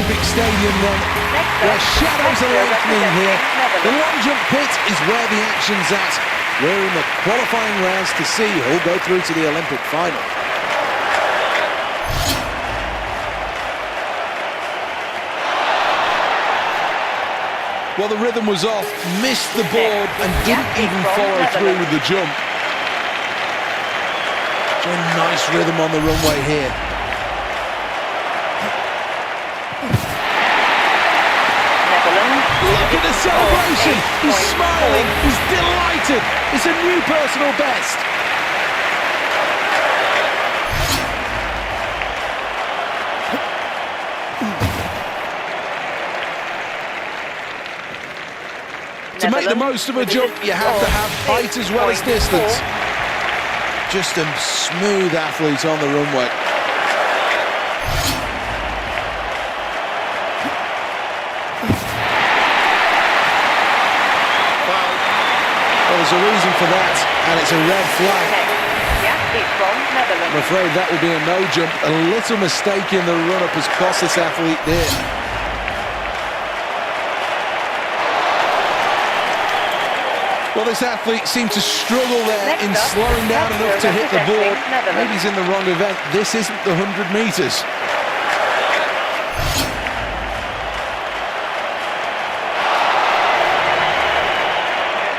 Olympic Stadium then, where shadows are lengthening here. The long jump pit is where the action's at. We're in the qualifying rounds to see who'll go through to the Olympic final. Well, the rhythm was off, missed the board and didn't even follow through with the jump. A nice rhythm on the runway here. Look at the celebration! He's smiling, he's delighted. It's a new personal best. To make the most of a jump, you have to have height as well as distance. Just a smooth athlete on the runway. Well, there's a reason for that, and it's a red flag. I'm afraid that will be a no jump. A little mistake in the run-up has cost this athlete there. Well, this athlete seemed to struggle there in slowing down enough to hit the board. Maybe he's in the wrong event. This isn't the 100 metres.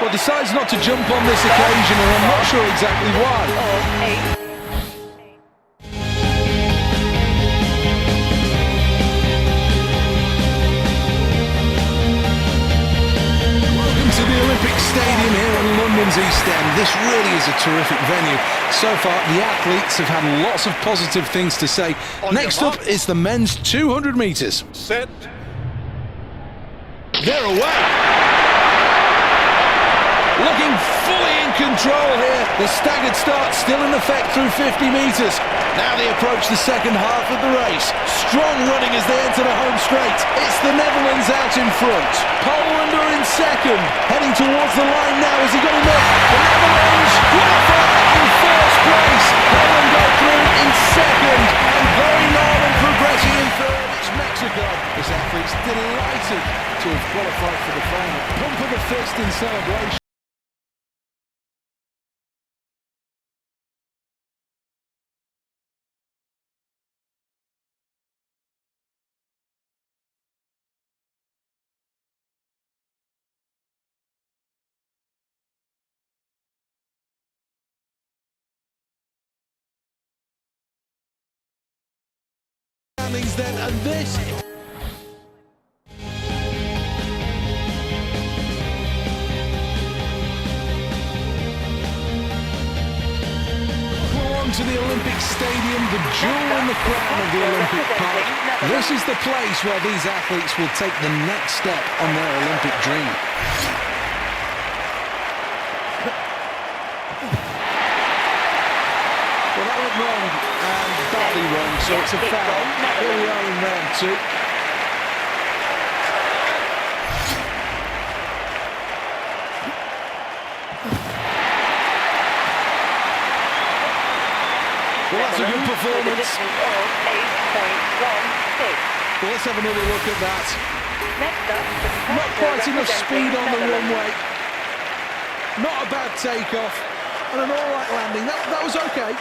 Well, decides not to jump on this occasion, and I'm not sure exactly why. Stadium here in London's East End. This really is a terrific venue. So far, the athletes have had lots of positive things to say. Next up is the men's 200 metres. Set. They're away. Looking fully in control here. The staggered start still in effect through 50 metres. Now they approach the second half of the race. Strong running as they enter the home straight. It's the Netherlands out in front. Poland are in second. Heading towards the line now. Has he got enough? The Netherlands qualify in first place. Poland go through in second. And going on and progressing in third, it's Mexico. This athlete's delighted to have qualified for the final. Pump of the fist in celebration. Then, and this belong to the Olympic Stadium, the jewel in the crown of the Olympic Park. This is the place where these athletes will take the next step on their Olympic dream. Well, that went wrong, and badly wrong, so it's a foul. Here we are in round two. Well, that's a good performance. Well, let's have another look at that. Not quite enough speed on the runway. Not a bad takeoff. And an all-right landing. That was okay.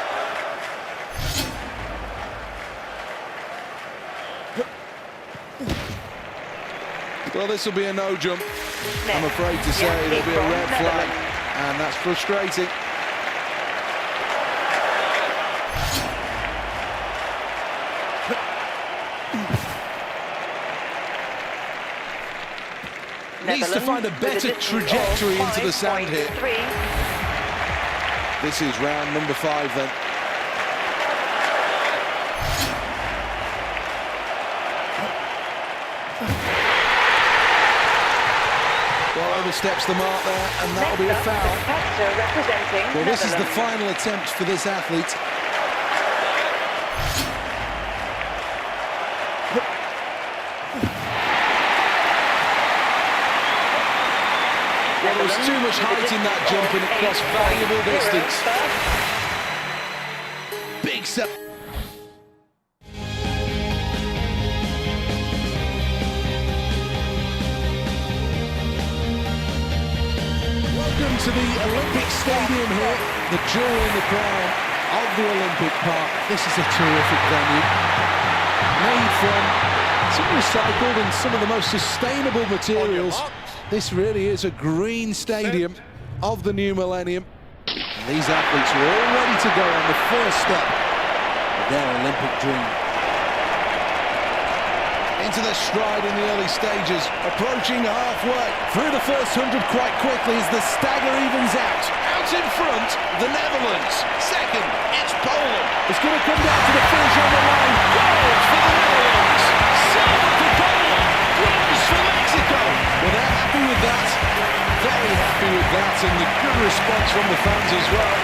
Well, this will be a no jump. I'm afraid to say there'll be a red flag, and that's frustrating. Needs to find a better trajectory into the sand here. This is round number 5 then. Well, oversteps the mark there, and that'll be a foul. Well, this is the final attempt for this athlete. Well, there was too much height in that jump, and it cost valuable distance. Big step. Stadium here, the jewel in the crown of the Olympic Park. This is a terrific venue, made from some recycled and some of the most sustainable materials. This really is a green stadium of the new millennium. And these athletes are all ready to go on the first step of their Olympic dream. Into their stride in the early stages, approaching halfway. Through the first 100 quite quickly as the stagger evens out. Out in front, the Netherlands. Second, it's Poland. It's going to come down to the finish on the line. Gold for the Netherlands. Silver for Poland. Bronze for Mexico. Well, they're happy with that. Very happy with that, and the good response from the fans as well.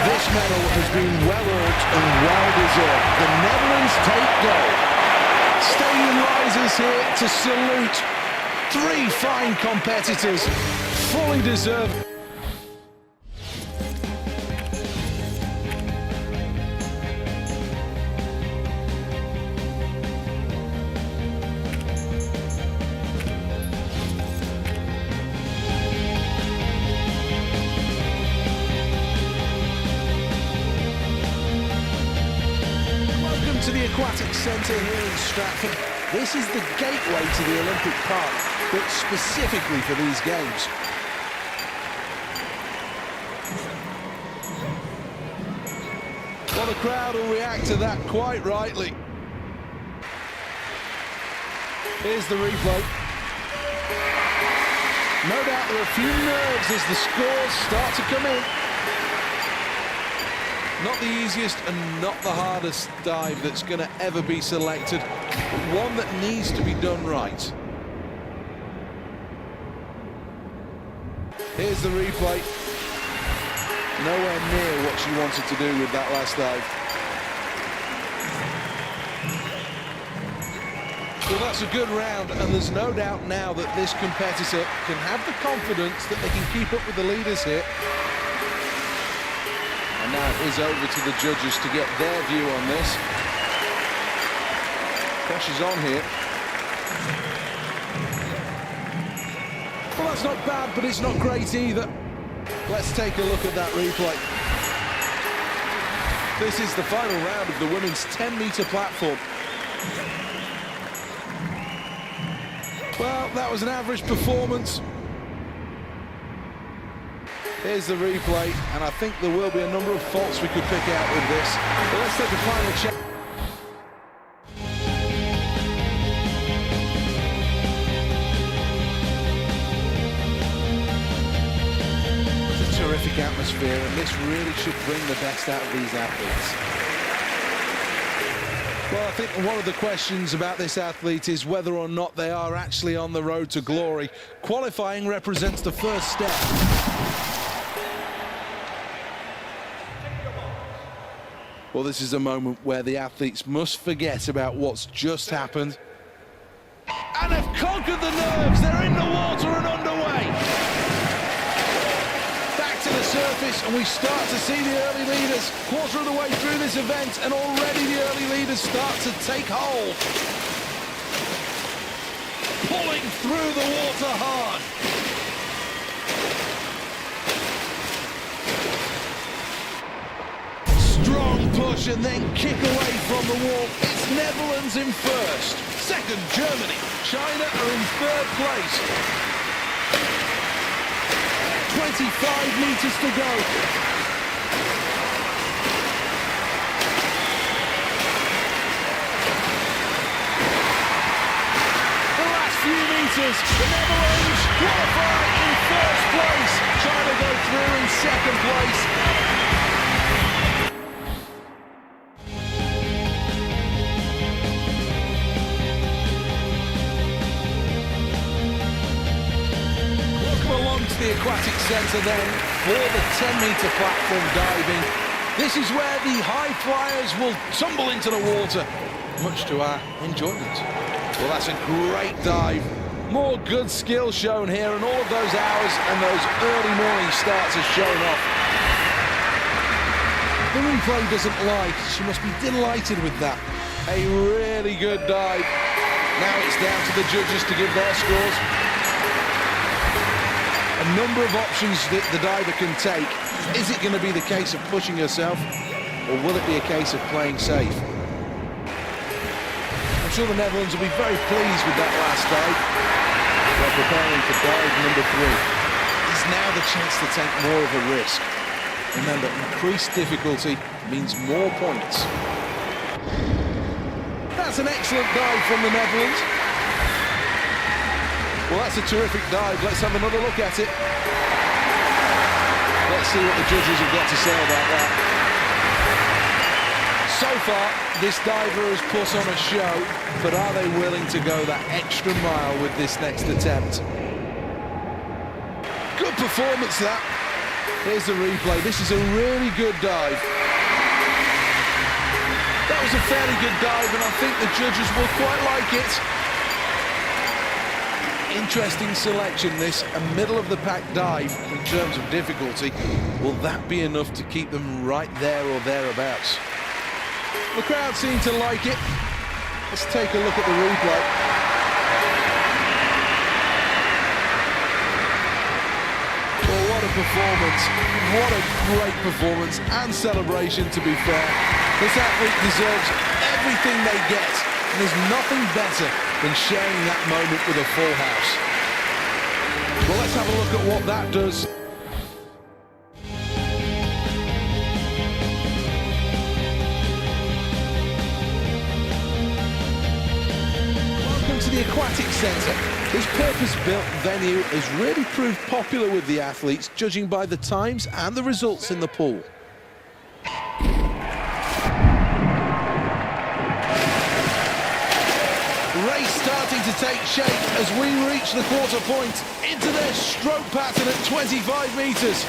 This medal has been well-earned and well-deserved. The Netherlands take gold. Stadium rises here to salute three fine competitors, fully deserved. To the Aquatic Centre here in Stratford. This is the gateway to the Olympic Park, built specifically for these games. Well, the crowd will react to that quite rightly. Here's the replay. No doubt there are a few nerves as the scores start to come in. Not the easiest and not the hardest dive that's going to ever be selected, but one that needs to be done right. Here's the replay. Nowhere near what she wanted to do with that last dive. Well, that's a good round, and there's no doubt now that this competitor can have the confidence that they can keep up with the leaders here. And now it is over to the judges to get their view on this. Pressure's on here. Well, that's not bad, but it's not great either. Let's take a look at that replay. This is the final round of the women's 10-metre platform. Well, that was an average performance. Here's the replay, and I think there will be a number of faults we could pick out with this. But let's take a final check. It's a terrific atmosphere, and this really should bring the best out of these athletes. Well, I think one of the questions about this athlete is whether or not they are actually on the road to glory. Qualifying represents the first step. Well, this is a moment where the athletes must forget about what's just happened. And have conquered the nerves. They're in the water and underway. Back to the surface, and we start to see the early leaders. Quarter of the way through this event, and already the early leaders start to take hold. Pulling through the water hard. Strong push and then kick away from the wall. It's Netherlands in first. Second, Germany. China are in third place. 25 metres to go. The last few metres, the Netherlands qualify in first place. China go through in second place. The Aquatic Centre then for the 10-metre platform diving. This is where the high flyers will tumble into the water, much to our enjoyment. Well, that's a great dive. More good skill shown here, and all of those hours and those early morning starts are shown off. The replay doesn't lie. She must be delighted with that. A really good dive. Now it's down to the judges to give their scores. a number of options that the diver can take. Is it going to be the case of pushing herself, or will it be a case of playing safe? I'm sure the Netherlands will be very pleased with that last dive. They're preparing for dive number 3. Is now the chance to take more of a risk. Remember, increased difficulty means more points. That's an excellent dive from the Netherlands. Well, that's a terrific dive. Let's have another look at it. Let's see what the judges have got to say about that. So far, this diver has put on a show, but are they willing to go that extra mile with this next attempt? Good performance, that. Here's the replay. This is a really good dive. That was a fairly good dive, and I think the judges will quite like it. Interesting selection, this. A middle-of-the-pack dive in terms of difficulty. Will that be enough to keep them right there or thereabouts? The crowd seem to like it. Let's take a look at the replay. Well, what a performance. What a great performance and celebration, to be fair. This athlete deserves everything they get, and there's nothing better than sharing that moment with a full house. Well, let's have a look at what that does. Welcome to the Aquatic Centre. This purpose-built venue has really proved popular with the athletes, judging by the times and the results in the pool. Race starting to take shape as we reach the quarter point into their stroke pattern at 25 metres.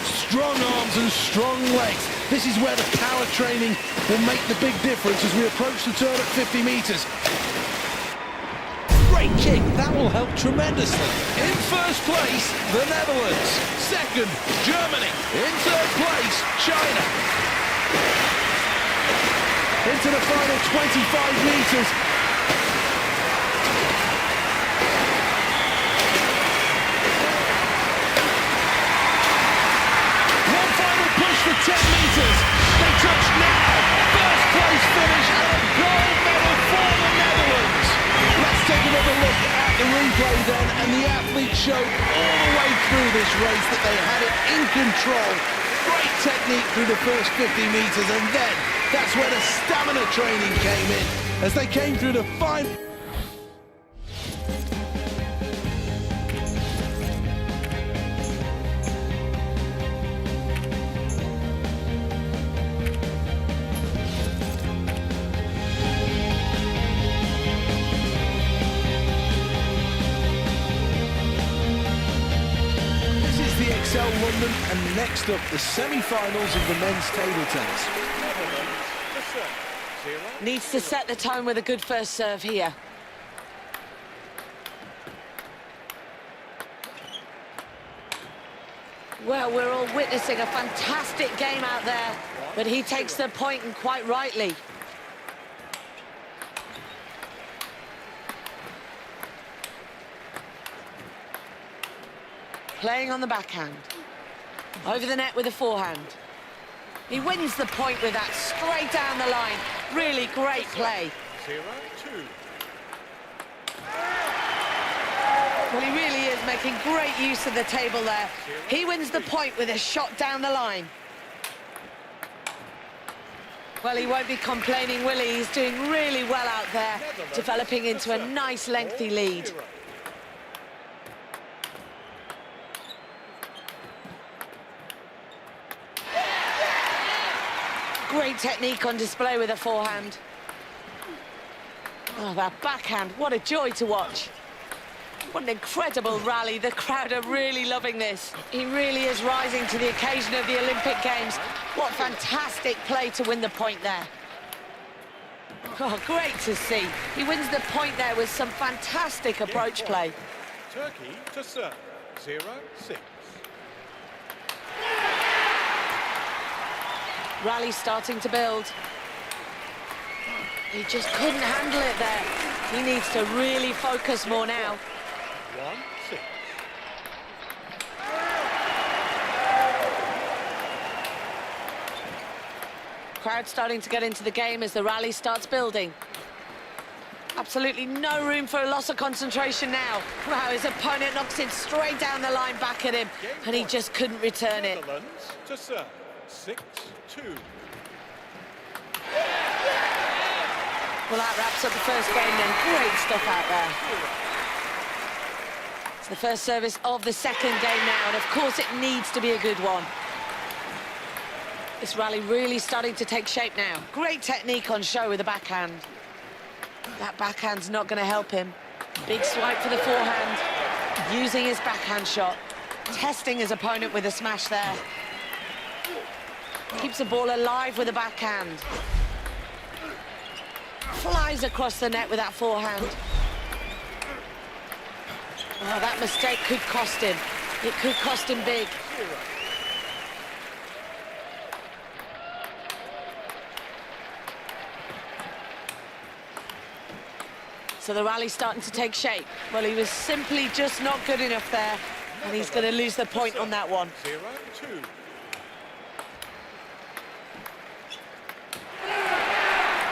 Strong arms and strong legs. This is where the power training will make the big difference as we approach the turn at 50 metres. Great kick, that will help tremendously. In first place, the Netherlands. Second, Germany. In third place, China. Into the final 25 metres. One final push for 10 metres. They touch now. First place finish and a gold medal for the Netherlands. Let's take another look at the replay then, and the athletes showed all the way through this race that they had it in control. Great technique through the first 50 metres, and then that's where the stamina training came in, as they came through the final. This is the Excel London, and next up, the semi-finals of the men's table tennis. Needs to set the tone with a good first serve here. Well, we're all witnessing a fantastic game out there, but he takes the point, and quite rightly. Playing on the backhand. Over the net with a forehand. He wins the point with that straight down the line. Really great play. 0-2. Well, he really is making great use of the table there. He wins the point with a shot down the line. Well, he won't be complaining, will he? He's doing really well out there, developing into a nice lengthy lead. Great technique on display with a forehand. Oh, that backhand, what a joy to watch. What an incredible rally. The crowd are really loving this. He really is rising to the occasion of the Olympic Games. What fantastic play to win the point there. Oh, great to see. He wins the point there with some fantastic approach play. Turkey to serve. 0-6. Rally starting to build. He just couldn't handle it there. He needs to really focus more now. 1-6. Crowd starting to get into the game as the rally starts building. Absolutely no room for a loss of concentration now. Wow, his opponent knocks it straight down the line back at him, and he just couldn't return it. Netherlands to serve. 6-2. Well, that wraps up the first game then. Great stuff out there. It's the first service of the second game now, and of course it needs to be a good one. This rally really starting to take shape now. Great technique on show with the backhand. That backhand's not going to help him. Big swipe for the forehand, using his backhand shot, testing his opponent with a smash there. Keeps the ball alive with the backhand. Flies across the net with that forehand. Oh, that mistake could cost him. It could cost him big. So the rally's starting to take shape. Well, he was simply just not good enough there, and he's going to lose the point on that one. 0-2.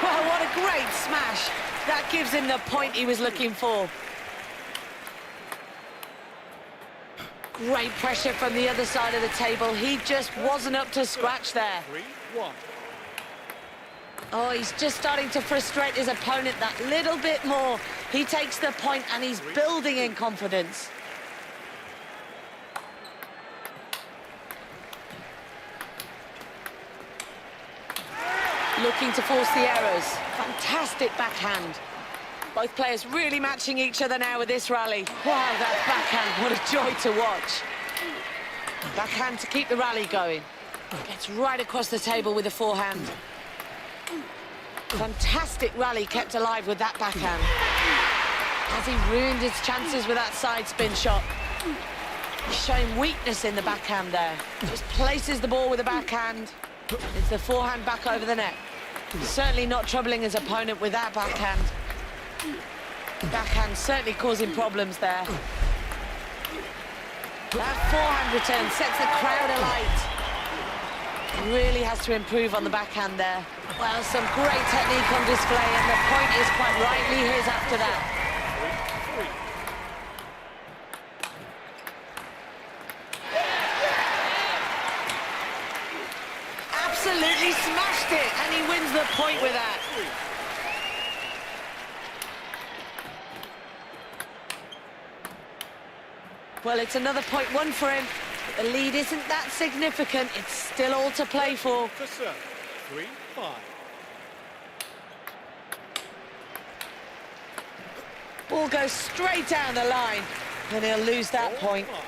Well, what a great smash. That gives him the point he was looking for. Great pressure from the other side of the table. He just wasn't up to scratch there. 3-1. Oh, he's just starting to frustrate his opponent that little bit more. He takes the point and he's building in confidence. Looking to force the errors. Fantastic backhand. Both players really matching each other now with this rally. Wow, that backhand, what a joy to watch. Backhand to keep the rally going. Gets right across the table with the forehand. Fantastic rally kept alive with that backhand. Has he ruined his chances with that side spin shot? He's showing weakness in the backhand there. Just places the ball with the backhand. It's the forehand back over the net. Certainly not troubling his opponent with that backhand. Backhand certainly causing problems there. That forehand return sets the crowd alight. Really has to improve on the backhand there. Well, some great technique on display, and the point is quite rightly his after that. 3-3. Absolutely smashed it, and he wins the point with that. Well, it's another point won for him. But the lead isn't that significant. It's still all to play for. To serve. 3-5. Ball goes straight down the line, and he'll lose that point. 4-5.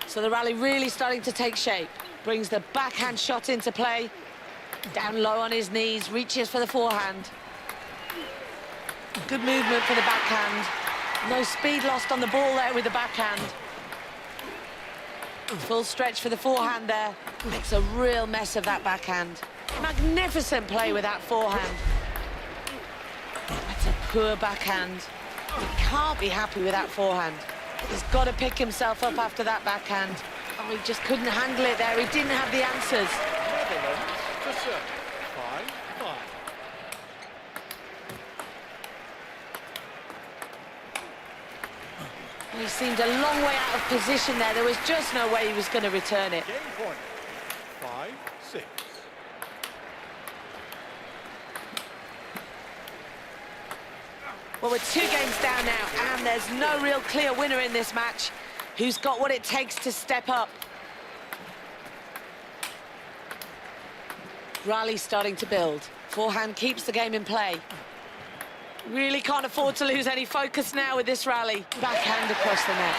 So the rally really starting to take shape. Brings the backhand shot into play. Down low on his knees, reaches for the forehand. Good movement for the backhand. No speed lost on the ball there with the backhand. Full stretch for the forehand there. Makes a real mess of that backhand. Magnificent play with that forehand. That's a poor backhand. He can't be happy with that forehand. He's got to pick himself up after that backhand. Oh, he just couldn't handle it there. He didn't have the answers. Netherlands to serve. 5-5. He seemed a long way out of position there. There was just no way he was going to return it. Game point. 5-6. Well, we're 2 games down now, and there's no real clear winner in this match. Who's got what it takes to step up? Rally starting to build. Forehand keeps the game in play. Really can't afford to lose any focus now with this rally. Backhand across the net.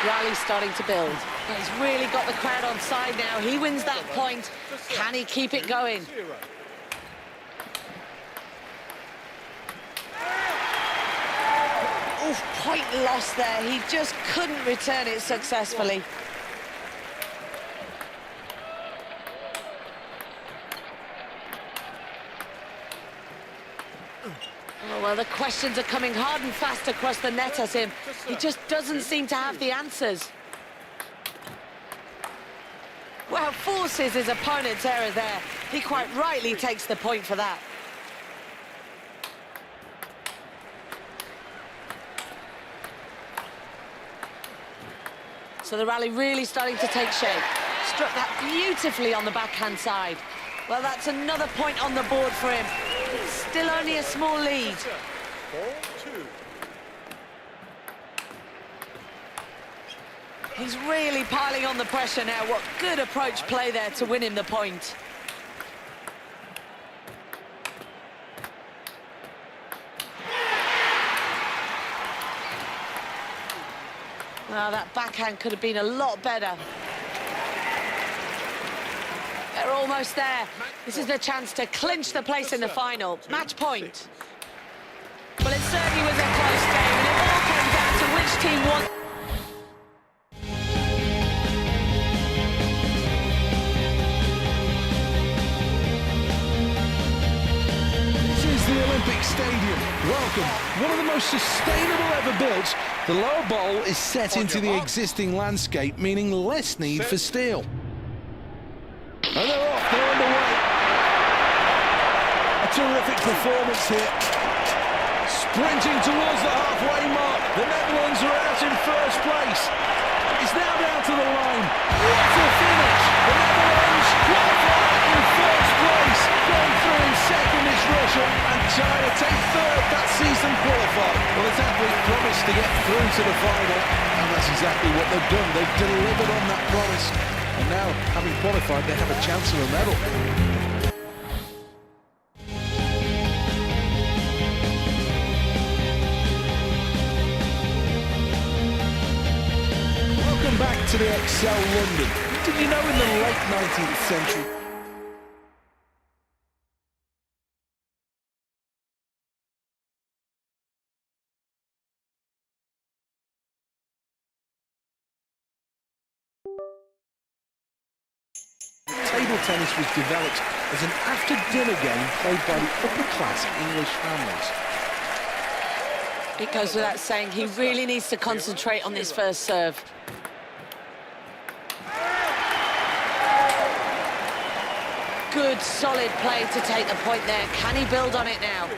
0-1. Rally's starting to build. He's really got the crowd on side now. He wins that point. Can he keep it going? 0. point loss there. He just couldn't return it successfully. Oh, well, the questions are coming hard and fast across the net at him. He just doesn't seem to have the answers. Well, forces his opponent's error there. He quite rightly takes the point for that. So the rally really starting to take shape. Struck that beautifully on the backhand side. Well, that's another point on the board for him. It's still only a small lead. 4-2. He's really piling on the pressure now. What good approach play there to win him the point. Well, that backhand could have been a lot better. They're almost there. This is the chance to clinch the place in the final. Match point. Well, it certainly was a close game, and it all came down to which team won. This is the Olympic Stadium. Welcome. One of the most sustainable ever built. The lower bowl is set into the existing landscape, meaning less need for steel. And they're off, they're underway. A terrific performance here. Sprinting towards the halfway mark. The Netherlands are out in first place. It's now down to the line. What a finish! The Netherlands qualify in first place. Going through in second is Russia, and China take third. That sees them qualify. Well, this athlete promised to get through to the final, and that's exactly what they've done. They've delivered on that promise. And now, having qualified, they have a chance of a medal. Welcome back to the Excel London. Did you know in the late 19th century, table tennis was developed as an after-dinner game played by the upper-class English families. It goes without saying, he really needs to concentrate on this first serve. Good, solid play to take the point there. Can he build on it now?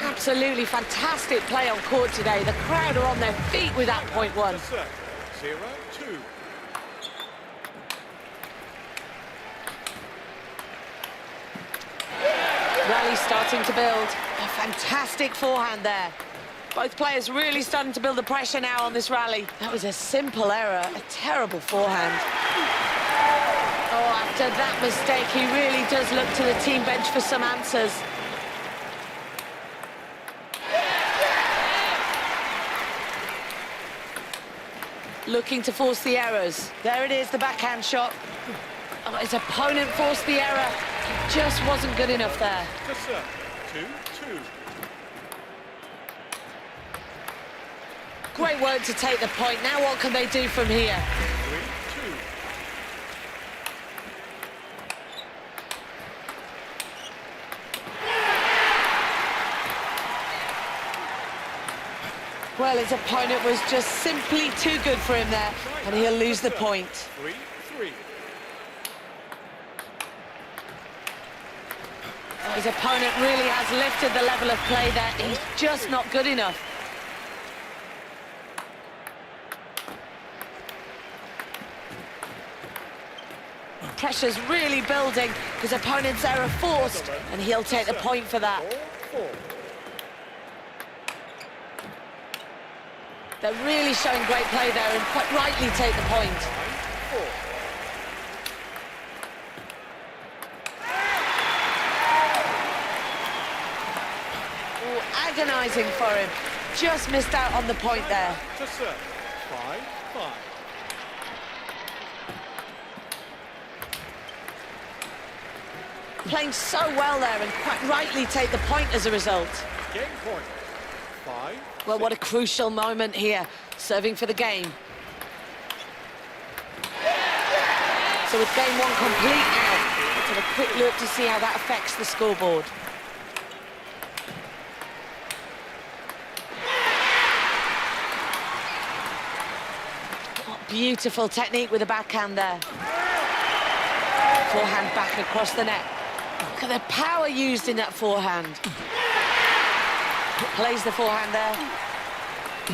Absolutely fantastic play on court today. The crowd are on their feet with that point one. 0-2. Rally starting to build. A fantastic forehand there. Both players really starting to build the pressure now on this rally. That was a simple error, a terrible forehand. Oh, after that mistake, he really does look to the team bench for some answers. Looking to force the errors. There it is, the backhand shot. Oh, his opponent forced the error. Just wasn't good enough there. 2-2. Great work to take the point. Now what can they do from here? 3-2. Well, his opponent was just simply too good for him there, and he'll lose the point. 3-3. His opponent really has lifted the level of play there. He's just not good enough. Pressure's really building. His opponent's error forced, and he'll take the point for that. 4-4. They're really showing great play there and quite rightly take the point. 5-4. Ooh, agonising for him. Just missed out on the point there. To serve. 5-5. playing so well there and quite rightly take the point as a result. Game point. 5. Well, what a crucial moment here, serving for the game. So with game one complete now, let's have a quick look to see how that affects the scoreboard. What beautiful technique with the backhand there. Forehand back across the net. Look at the power used in that forehand. Plays the forehand there.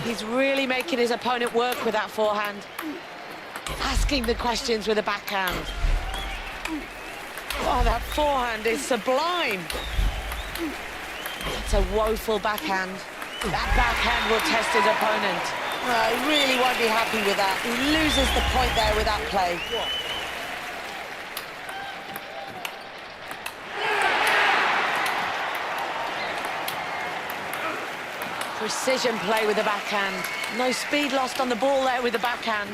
He's really making his opponent work with that forehand. Asking the questions with the backhand. Oh, that forehand is sublime. It's a woeful backhand. That backhand will test his opponent. Well, he really won't be happy with that. He loses the point there with that play. Precision play with the backhand. No speed lost on the ball there with the backhand.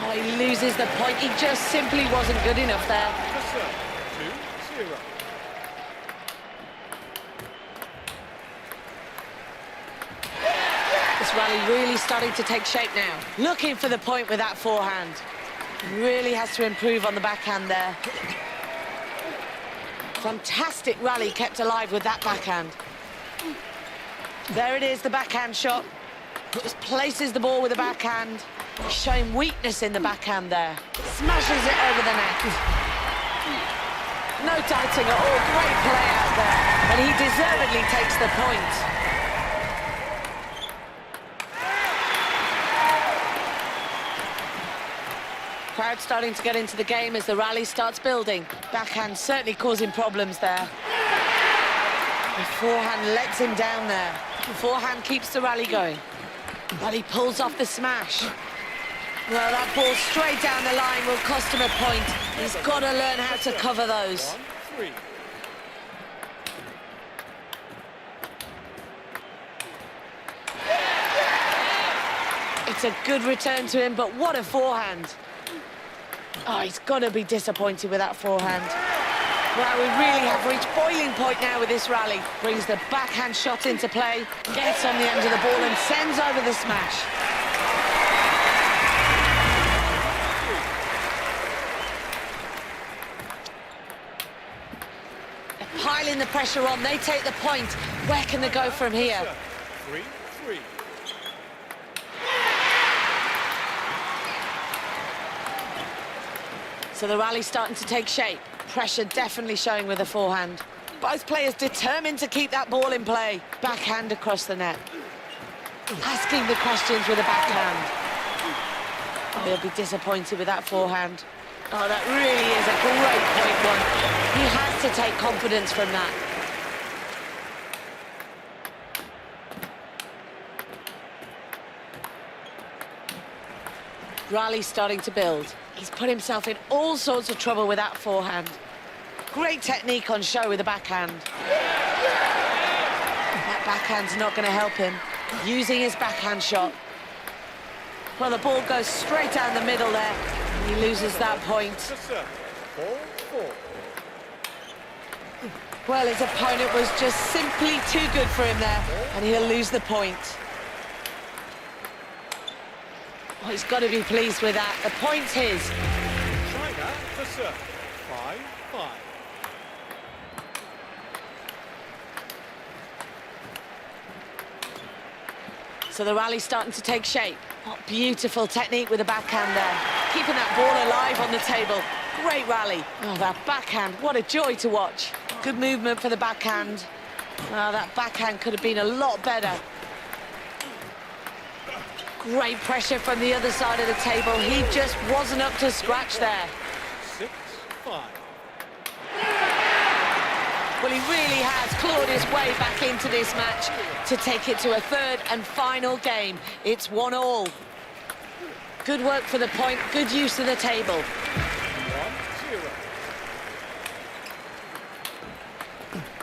Oh, he loses the point. He just simply wasn't good enough there. 2-0. This rally really starting to take shape now. Looking for the point with that forehand. Really has to improve on the backhand there. Fantastic rally kept alive with that backhand. There it is, the backhand shot. Just places the ball with the backhand. Showing weakness in the backhand there. Smashes it over the net. No doubting at all, great play out there. And he deservedly takes the point. Crowd starting to get into the game as the rally starts building. Backhand certainly causing problems there. The forehand lets him down there. The forehand keeps the rally going. But he pulls off the smash. Well, that ball straight down the line will cost him a point. He's got to learn how to cover those. 1-3. It's a good return to him, but what a forehand. Oh, he's got to be disappointed with that forehand. Well, we really have reached boiling point now with this rally. Brings the backhand shot into play, gets on the end of the ball and sends over the smash. They're piling the pressure on, they take the point. Where can they go from here? 3-3. So the rally's starting to take shape. Pressure definitely showing with the forehand. Both players determined to keep that ball in play. Backhand across the net. Asking the questions with a backhand. Oh, he'll be disappointed with that forehand. Oh, that really is a great point one. He has to take confidence from that. Rally's starting to build. He's put himself in all sorts of trouble with that forehand. Great technique on show with the backhand. That backhand's not going to help him. Using his backhand shot. Well, the ball goes straight down the middle there. And he loses that point. 4-4. Well, his opponent was just simply too good for him there. And he'll lose the point. Oh, he's got to be pleased with that. The point's his. China to serve. 5-5. So the rally's starting to take shape. What beautiful technique with the backhand there. Keeping that ball alive on the table. Great rally. Oh, that backhand, what a joy to watch. Good movement for the backhand. Oh, that backhand could have been a lot better. Great pressure from the other side of the table. He just wasn't up to scratch there. 6-5. Well, he really has clawed his way back into this match to take it to a third and final game. It's 1-1. Good work for the point, good use of the table. 1-0.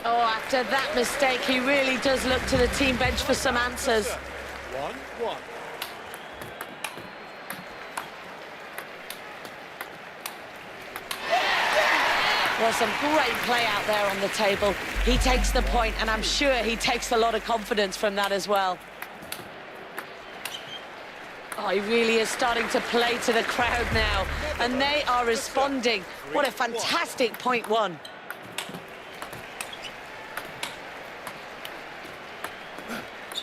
Oh, after that mistake, he really does look to the team bench for some answers. 1-1. Well, some great play out there on the table. He takes the point, and I'm sure he takes a lot of confidence from that as well. Oh, he really is starting to play to the crowd now, and they are responding. What a fantastic point one.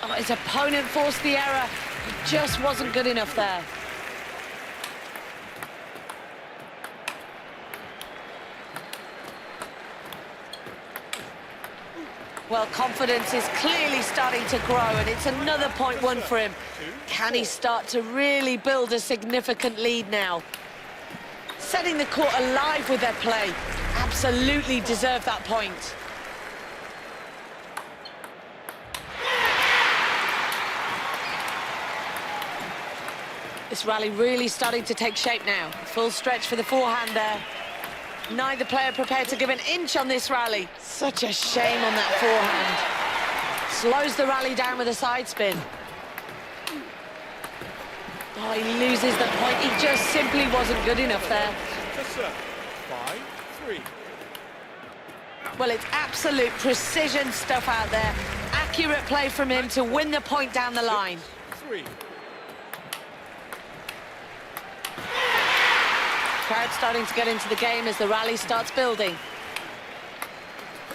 Oh, his opponent forced the error. He just wasn't good enough there. Well, confidence is clearly starting to grow, and it's another point one for him. Can he start to really build a significant lead now? Setting the court alive with their play. Absolutely deserve that point. This rally really starting to take shape now. Full stretch for the forehand there. Neither player prepared to give an inch on this rally. Such a shame on that forehand. Slows the rally down with a side spin. Oh, he loses the point. He just simply wasn't good enough there. To serve. 5-3. Well, it's absolute precision stuff out there. Accurate play from him to win the point down the line. 3. Crowd starting to get into the game as the rally starts building.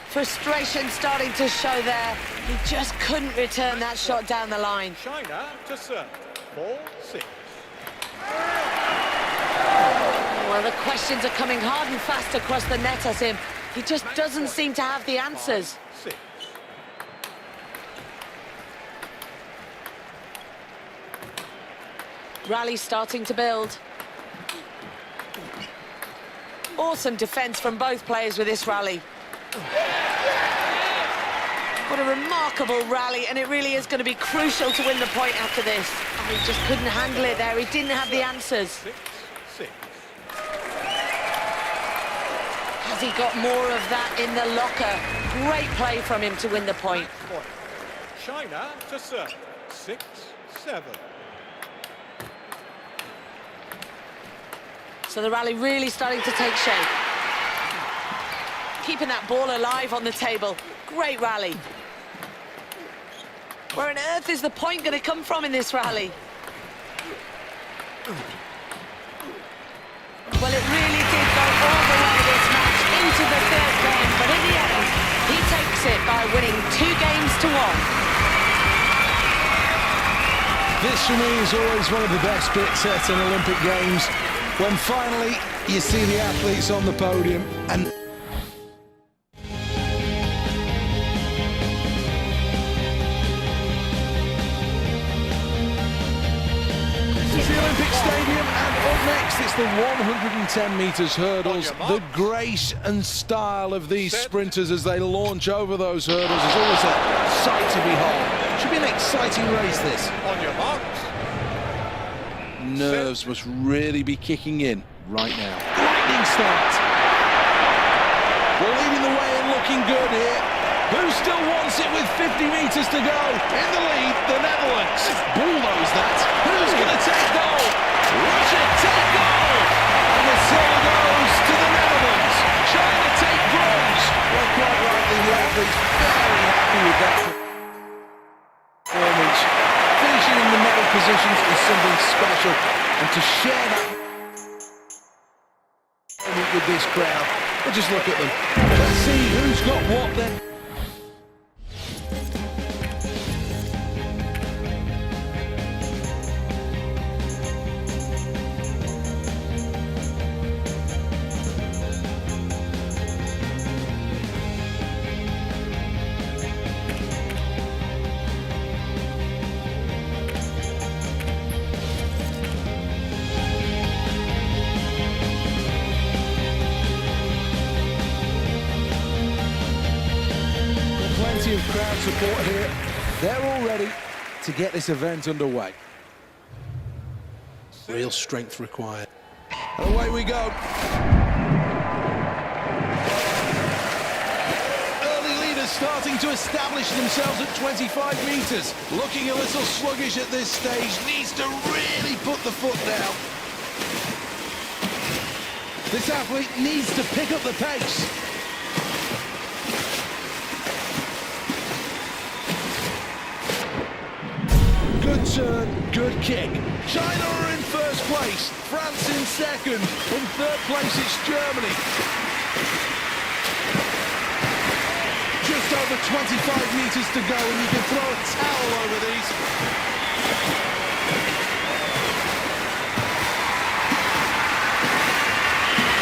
Frustration starting to show there. He just couldn't return that shot down the line. China to serve. 4-6. Well, the questions are coming hard and fast across the net at him. He just doesn't seem to have the answers. 6. Rally starting to build. Awesome defence from both players with this rally. What a remarkable rally, and it really is going to be crucial to win the point after this. Oh, he just couldn't handle it there. He didn't have the answers. 6-6. Has he got more of that in the locker? Great play from him to win the point. Point. China to serve. 6-7. So the rally really starting to take shape. Keeping that ball alive on the table. Great rally. Where on earth is the point going to come from in this rally? Well, it really did go all the way this match into the third game, but in the end, he takes it by winning 2 games to 1. This, for me, is always one of the best bits at an Olympic Games, when finally you see the athletes on the podium and... This is the Olympic Stadium, and up next it's the 110 metres hurdles. The grace and style of these sprinters as they launch over those hurdles is always a sight to behold. Should be an exciting race, this. On your marks. Nerves must really be kicking in right now. Lightning start. We're leading the way and looking good here. Who still wants it with 50 metres to go? In the lead, the Netherlands. Bulldoze that. Who's going to take goal? Russia take goal. And the silver goes to the Netherlands. China take bronze. Well, quite rightly, the athletes very happy with that performance. Finishing in the medal positions is something special, and to share that moment with this crowd, well, just look at them. Let's see who's got what then. Plenty of crowd support here. They're all ready to get this event underway. Real strength required. And away we go. Early leaders starting to establish themselves at 25 metres. Looking a little sluggish at this stage. Needs to really put the foot down. This athlete needs to pick up the pace. Good turn, good kick. China are in first place, France in second. In third place, it's Germany. Just over 25 metres to go, and you can throw a towel over these.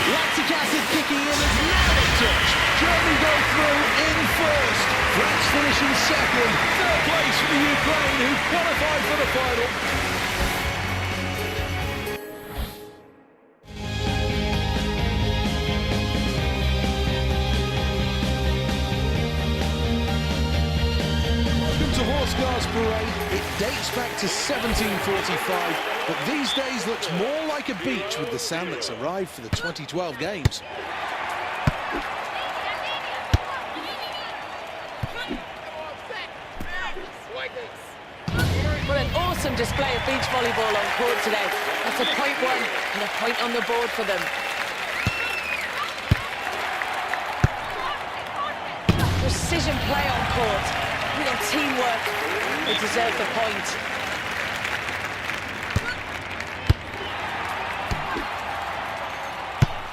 Lactic acid kicking in as now they touch. Germany go through in first. France finishing second. Third place for the Ukraine, who qualified for the final. Welcome to Horse Cars Parade. It dates back to 1745, but these days looks more like a beach with the sand that's arrived for the 2012 Games. Well, an awesome display of beach volleyball on court today. That's a point won and a point on the board for them. Precision play on court, real teamwork. They deserve the point.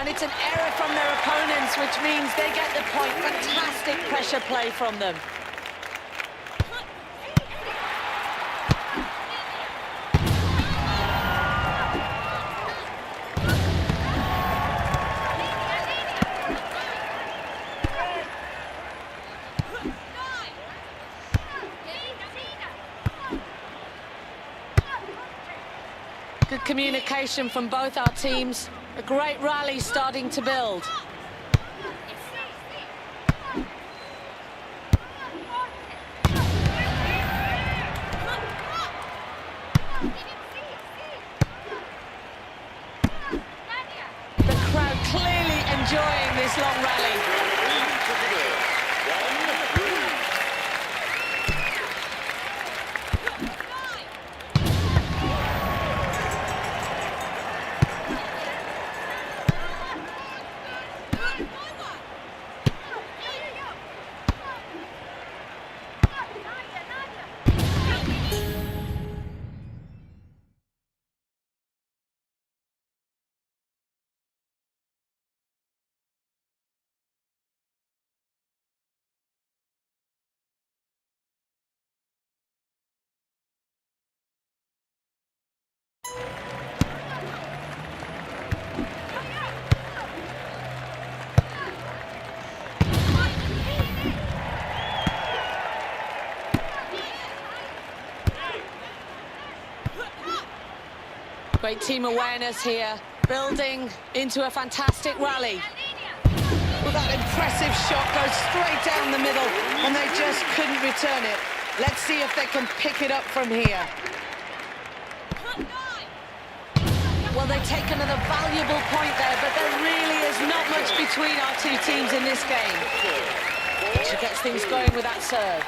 And it's an error from their opponents, which means they get the point. Fantastic pressure play from them. Good communication from both our teams. A great rally starting to build. The crowd clearly enjoying this long rally. Great team awareness here, building into a fantastic rally. Well, that impressive shot goes straight down the middle, and they just couldn't return it. Let's see if they can pick it up from here. Well, they take another valuable point there, but there really is not much between our two teams in this game. She gets things going with that serve.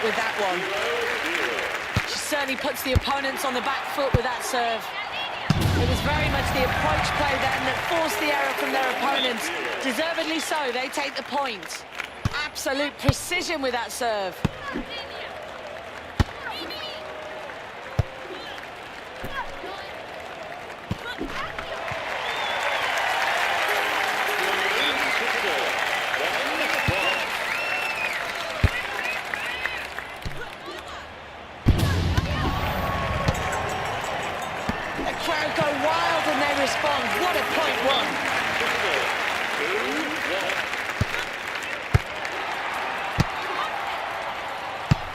With that one. She certainly puts the opponents on the back foot with that serve. It was very much the approach play then that forced the error from their opponents. Deservedly so, they take the point. Absolute precision with that serve. Crowd go wild and they respond. What a point won.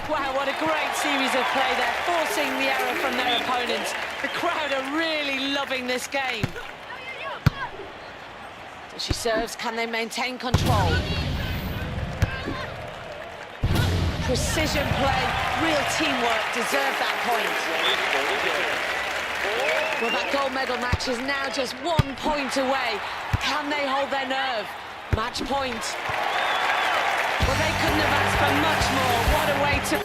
Wow, what a great series of play there, forcing the error from their opponents. The crowd are really loving this game. So she serves, can they maintain control? Precision play, real teamwork, deserve that point. Well, that gold medal match is now just 1 point away. Can they hold their nerve? Match point. Well, they couldn't have asked for much more. What a way to...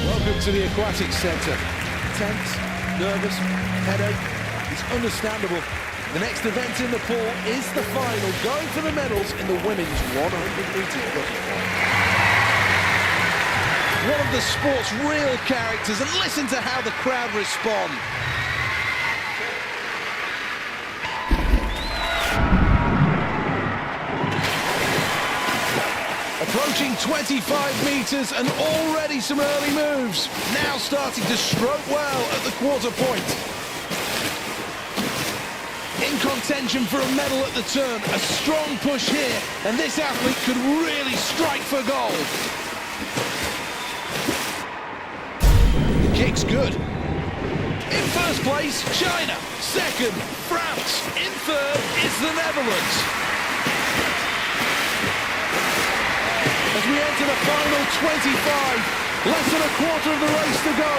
Welcome to the Aquatics Centre. Tense, nervous, headache. It's understandable. The next event in the pool is the final, going for the medals in the women's 100 metres butterfly. One of the sport's real characters, and listen to how the crowd respond. Approaching 25 metres and already some early moves. Now starting to stroke well at the quarter point. In contention for a medal at the turn, a strong push here, and this athlete could really strike for gold. The kick's good. In first place, China. Second, France. In third is the Netherlands. As we enter the final 25, less than a quarter of the race to go.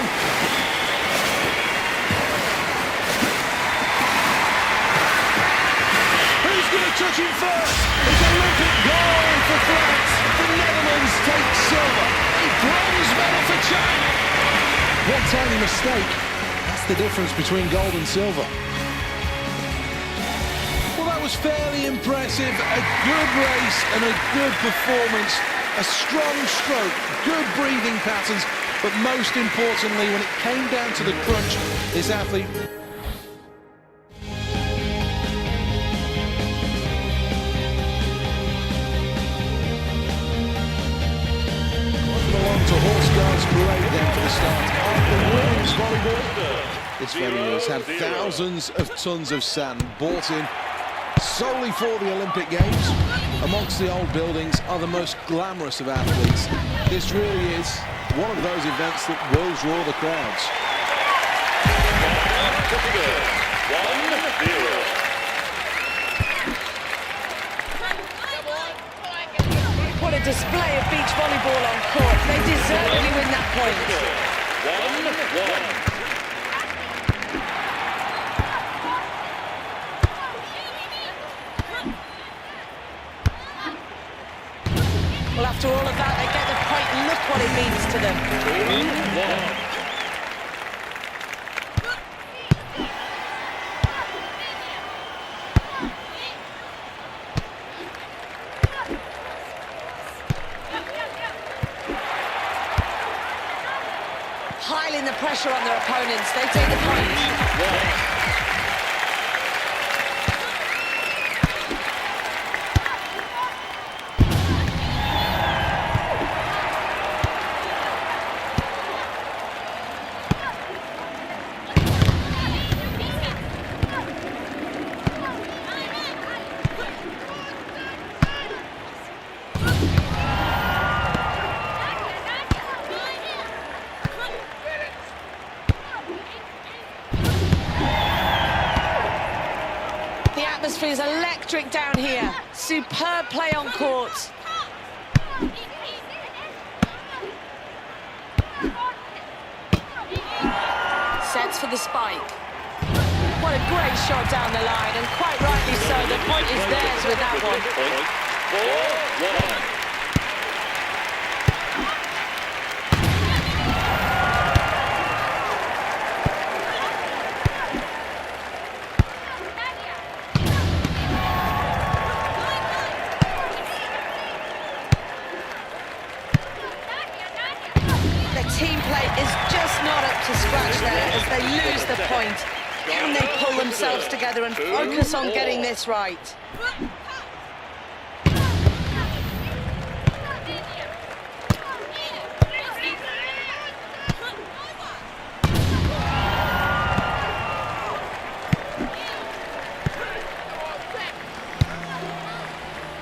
Who's going to touch him first? It's Olympic gold for France. The Netherlands take silver. A bronze medal for China. One tiny mistake. That's the difference between gold and silver. Well, that was fairly impressive. A good race and a good performance. A strong stroke, good breathing patterns, but most importantly, when it came down to the crunch, this athlete... Welcome along to Horse Guards Parade then for the start of the women's volleyball. This venue has had thousands of tons of sand brought in solely for the Olympic Games. Amongst the old buildings are the most glamorous of athletes. This really is one of those events that will draw the crowds. What a display of beach volleyball on court. They deservedly win that point. 1-1. Well, after all of that, they get the point. Look what it means to them. 2-1. Piling the pressure on their opponents. They take the point. The atmosphere is electric down here. Superb play on court. Sets for the spike. What a great shot down the line, and quite rightly so. The point is theirs with that one. 4-1. Team play is just not up to scratch there as they lose the point. Can they pull themselves together and focus on getting this right?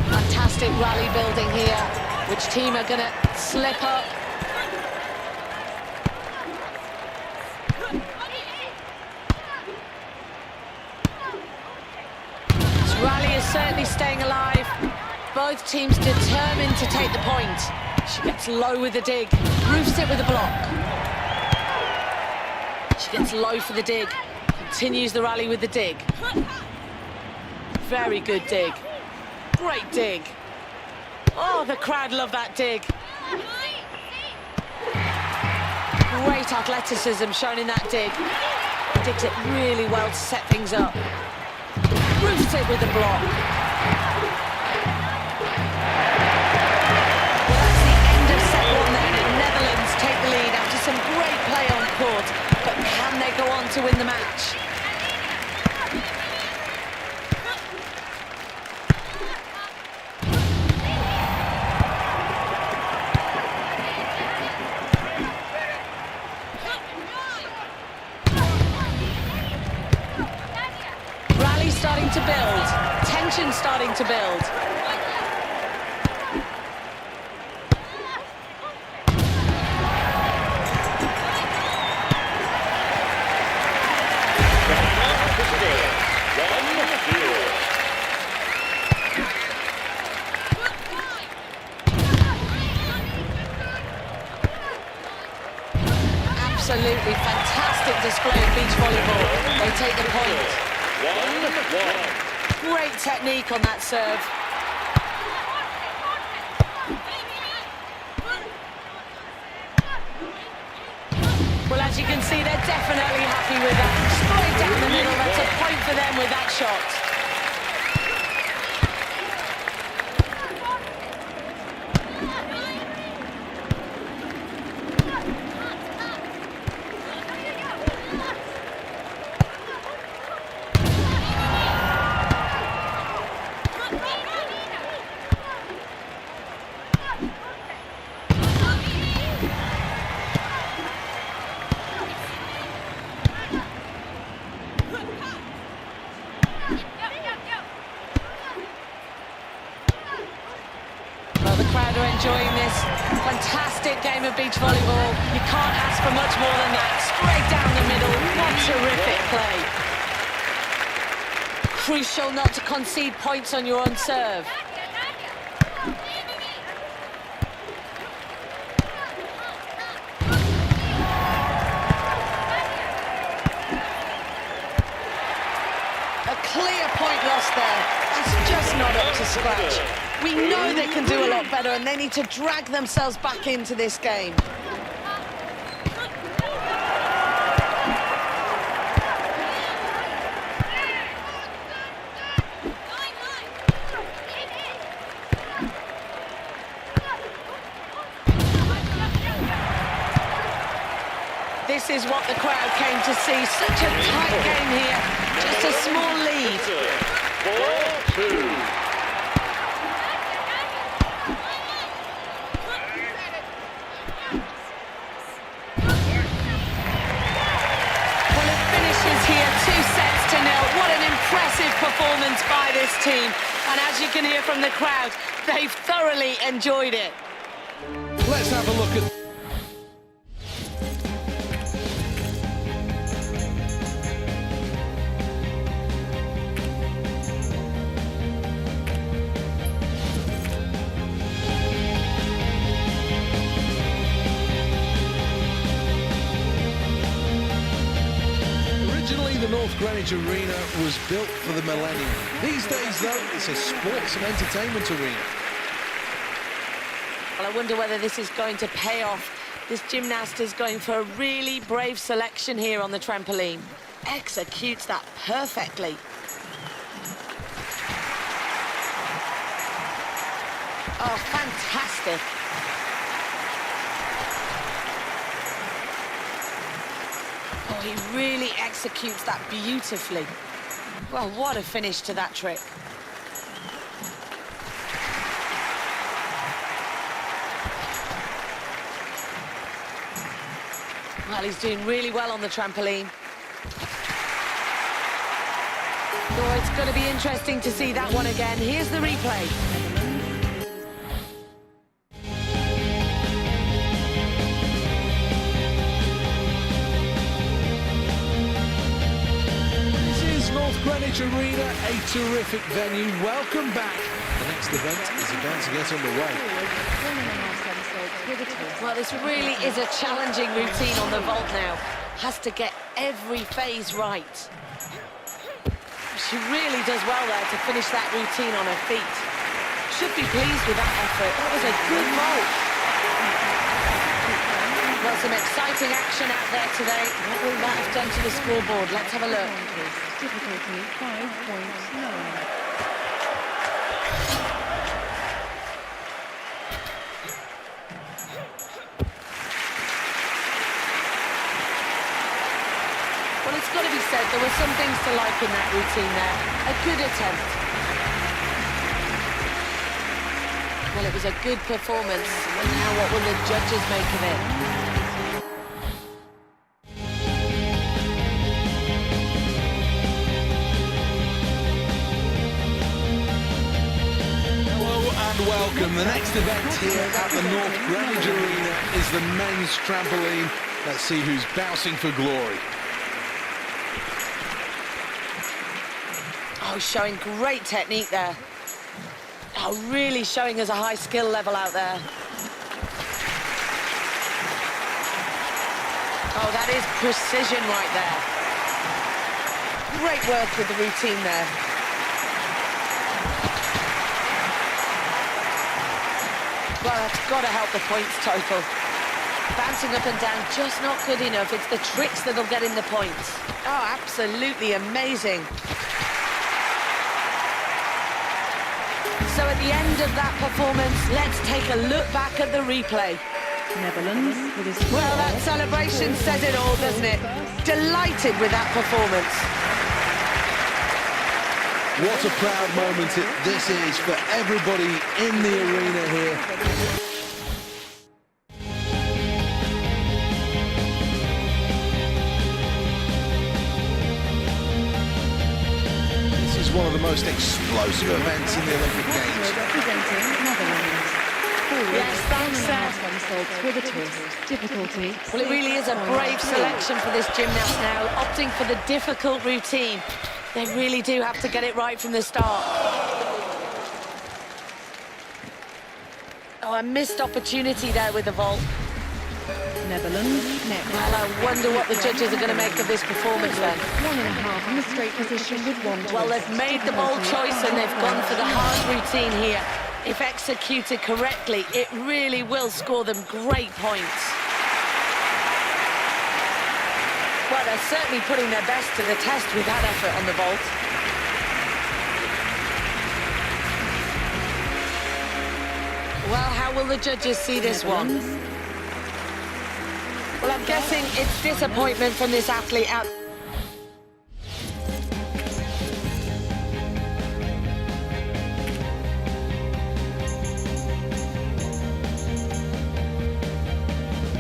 Fantastic rally building here. Which team are going to slip up? Rally is certainly staying alive, Both teams determined to take the point. She gets low with the dig, roofs it with a block. She gets low for the dig, continues the rally with the dig. Very good dig. Great dig. Oh, the crowd love that dig. Great athleticism shown in that dig. Digs it really well to set things up. Roofs it with the block. Well, that's the end of set one then, and Netherlands take the lead after some great play on court. But can they go on to win the match? Starting to build, tension starting to build. Absolutely fantastic display of beach volleyball. They take the point. 1-1. Great technique on that serve. Well, as you can see, they're definitely happy with that. Straight down the middle, that's a point for them with that shot. Enjoying this fantastic game of beach volleyball. You can't ask for much more than that. Straight down the middle. What terrific play. Crucial not to concede points on your own serve. A clear point lost there. That's just not up to scratch. We know they can do a lot better, and they need to drag themselves back into this game. This is what the crowd came to see. Such a tight game here. Just a small lead. 4-2. Performance by this team, and as you can hear from the crowd, they've thoroughly enjoyed it. Let's have a look at... The North Greenwich Arena was built for the millennium. These days, though, it's a sports and entertainment arena. Well, I wonder whether this is going to pay off. This gymnast is going for a really brave selection here on the trampoline. Executes that perfectly. Oh, fantastic. Oh, he really executes that beautifully. Well, what a finish to that trick. Well, he's doing really well on the trampoline. Oh, it's going to be interesting to see that one again. Here's the replay. Greenwich Arena, a terrific venue. Welcome back. next event is about to get underway. Well, this really is a challenging routine on the vault now. Has to get every phase right. She really does well there to finish that routine on her feet. Should be pleased with that effort. That was a good vault. Well, some exciting action out there today. What will that have done to the scoreboard? Let's have a look. Difficulty 5.9. Well, it's got to be said, there were some things to like in that routine there. A good attempt. Well, it was a good performance. And now what will the judges make of it? Hello and welcome. The next event here at the North Greenwich Arena is the men's trampoline. Let's see who's bouncing for glory. Oh, showing great technique there. Oh, really showing us a high skill level out there. Oh, that is precision right there. Great work with the routine there. Well, that's got to help the points total. Bouncing up and down, just not good enough. It's the tricks that'll get in the points. Oh, absolutely amazing. So at the end of that performance, let's take a look back at the replay. Netherlands with a score. Well, that celebration says it all, doesn't it? Delighted with that performance. What a proud moment this is for everybody in the arena here. This is one of the most explosive events in the Olympic Games. Representing Netherlands. Yes, thanks, somersaults with a twist. Difficulty. Well, it really is a brave selection for this gymnast now, opting for the difficult routine. They really do have to get it right from the start. Oh, a missed opportunity there with the vault. Netherlands next. Well, I wonder what the judges are going to make of this performance then. 1.5 in the straight position with one twist. Well, they've made the bold choice and they've gone for the hard routine here. If executed correctly, it really will score them great points. Well, they're certainly putting their best to the test with that effort on the vault. Well, how will the judges see this one? Well, I'm guessing it's disappointment from this athlete out.